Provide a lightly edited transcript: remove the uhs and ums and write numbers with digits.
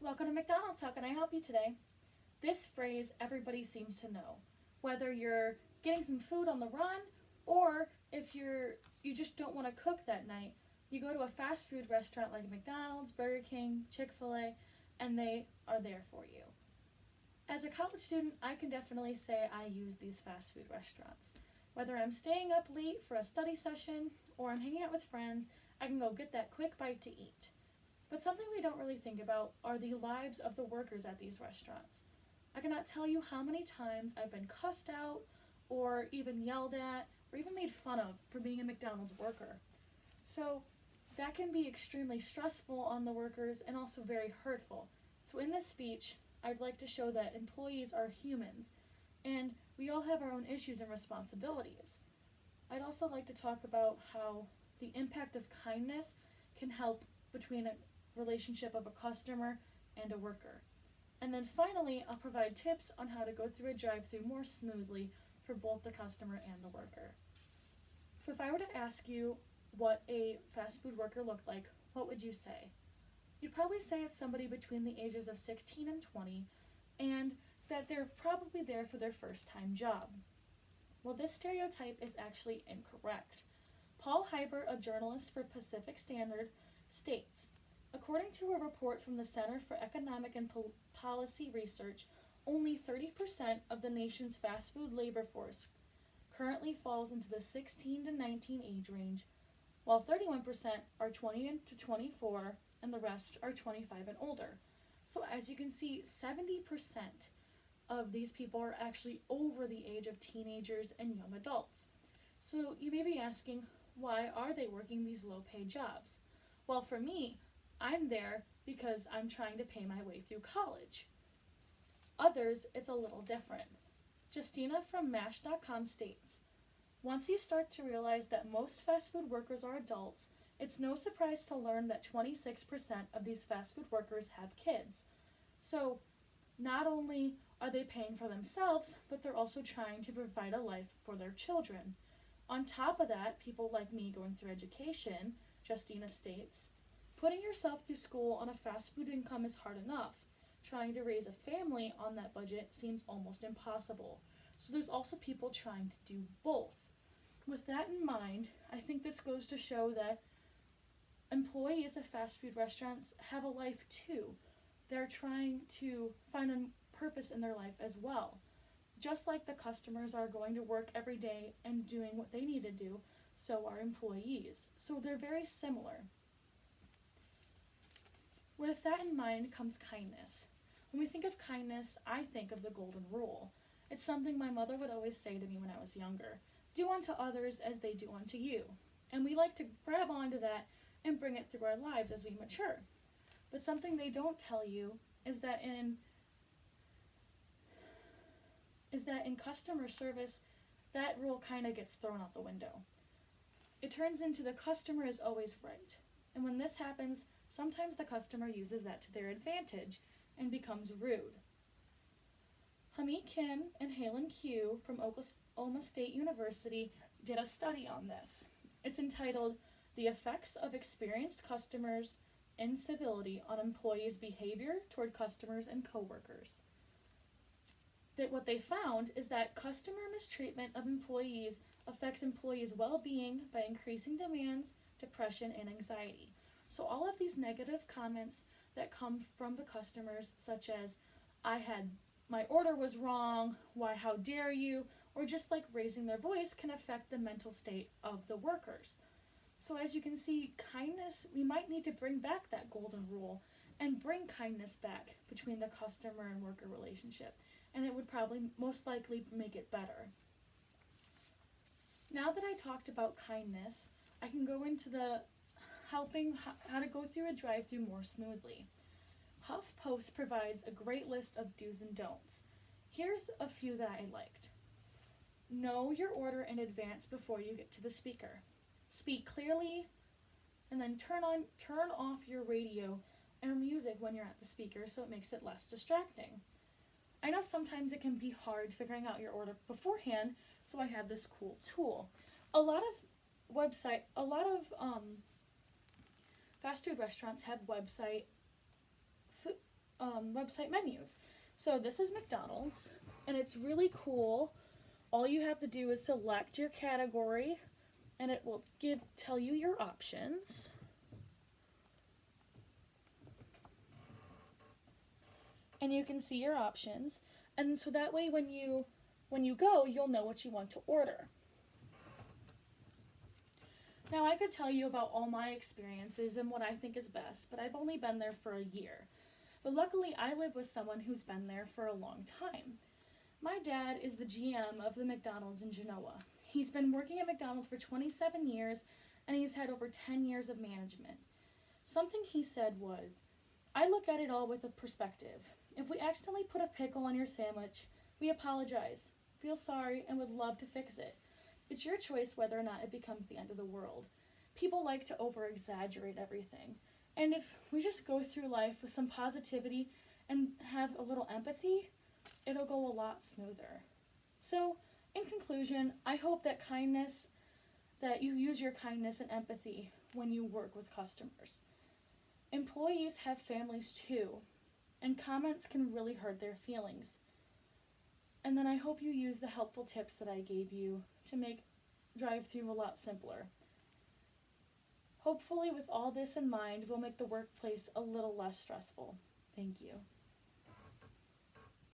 Welcome to McDonald's. How can I help you today? This phrase everybody seems to know. Whether you're getting some food on the run or if you just don't want to cook that night, you go to a fast food restaurant like McDonald's, Burger King, Chick-fil-A, and they are there for you. As a college student, I can definitely say I use these fast food restaurants. Whether I'm staying up late for a study session or I'm hanging out with friends, I can go get that quick bite to eat. But something we don't really think about are the lives of the workers at these restaurants. I cannot tell you how many times I've been cussed out or even yelled at or even made fun of for being a McDonald's worker. So that can be extremely stressful on the workers and also very hurtful. So in this speech, I'd like to show that employees are humans and we all have our own issues and responsibilities. I'd also like to talk about how the impact of kindness can help between a relationship of a customer and a worker. And then finally, I'll provide tips on how to go through a drive-thru more smoothly for both the customer and the worker. So if I were to ask you what a fast food worker looked like, what would you say? You'd probably say it's somebody between the ages of 16 and 20, and that they're probably there for their first time job. Well, this stereotype is actually incorrect. Paul Heiber, a journalist for Pacific Standard, states, according to a report from the Center for Economic and Policy Research, only 30% of the nation's fast food labor force currently falls into the 16 to 19 age range, while 31% are 20 to 24, and the rest are 25 and older. So as you can see, 70% of these people are actually over the age of teenagers and young adults. So you may be asking, why are they working these low-paid jobs? Well, for me, I'm there because I'm trying to pay my way through college. Others, it's a little different. Justina from MASH.com states, once you start to realize that most fast food workers are adults, it's no surprise to learn that 26% of these fast food workers have kids. So not only are they paying for themselves, but they're also trying to provide a life for their children. On top of that, people like me going through education, Justina states, putting yourself through school on a fast food income is hard enough. Trying to raise a family on that budget seems almost impossible. So there's also people trying to do both. With that in mind, I think this goes to show that employees of fast food restaurants have a life too. They're trying to find a purpose in their life as well. Just like the customers are going to work every day and doing what they need to do, so are employees. So they're very similar. With that in mind comes kindness. When we think of kindness, I think of the golden rule. It's something my mother would always say to me when I was younger. Do unto others as they do unto you. And we like to grab onto that and bring it through our lives as we mature. But something they don't tell you is that in customer service, that rule kind of gets thrown out the window. It turns into the customer is always right. And when this happens, sometimes the customer uses that to their advantage and becomes rude. Hami Kim and Halen Q from Oklahoma State University did a study on this. It's entitled, The Effects of Experienced Customers' Incivility on Employees' Behavior Toward Customers and Coworkers. That what they found is that customer mistreatment of employees affects employees' well-being by increasing demands, depression, and anxiety. So all of these negative comments that come from the customers, such as, my order was wrong, why, how dare you, or just like raising their voice can affect the mental state of the workers. So as you can see, kindness, we might need to bring back that golden rule and bring kindness back between the customer and worker relationship. And it would probably most likely make it better. Now that I talked about kindness, I can go into the helping how to go through a drive-thru more smoothly. HuffPost provides a great list of do's and don'ts. Here's a few that I liked. Know your order in advance before you get to the speaker. Speak clearly, and then turn off your radio and music when you're at the speaker so it makes it less distracting. I know sometimes it can be hard figuring out your order beforehand, so I have this cool tool. A lot of fast food restaurants have website menus. So this is McDonald's, and it's really cool. All you have to do is select your category, and it will tell you your options. And you can see your options, and so that way when you go, you'll know what you want to order. Now, I could tell you about all my experiences and what I think is best, but I've only been there for a year. But luckily, I live with someone who's been there for a long time. My dad is the GM of the McDonald's in Genoa. He's been working at McDonald's for 27 years, and he's had over 10 years of management. Something he said was, "I look at it all with a perspective. If we accidentally put a pickle on your sandwich, we apologize, feel sorry, and would love to fix it. It's your choice whether or not it becomes the end of the world. People like to over-exaggerate everything. And if we just go through life with some positivity and have a little empathy, it'll go a lot smoother." So, in conclusion, I hope that you use your kindness and empathy when you work with customers. Employees have families too, and comments can really hurt their feelings. And then I hope you use the helpful tips that I gave you to make drive-thru a lot simpler. Hopefully, with all this in mind, we'll make the workplace a little less stressful. Thank you.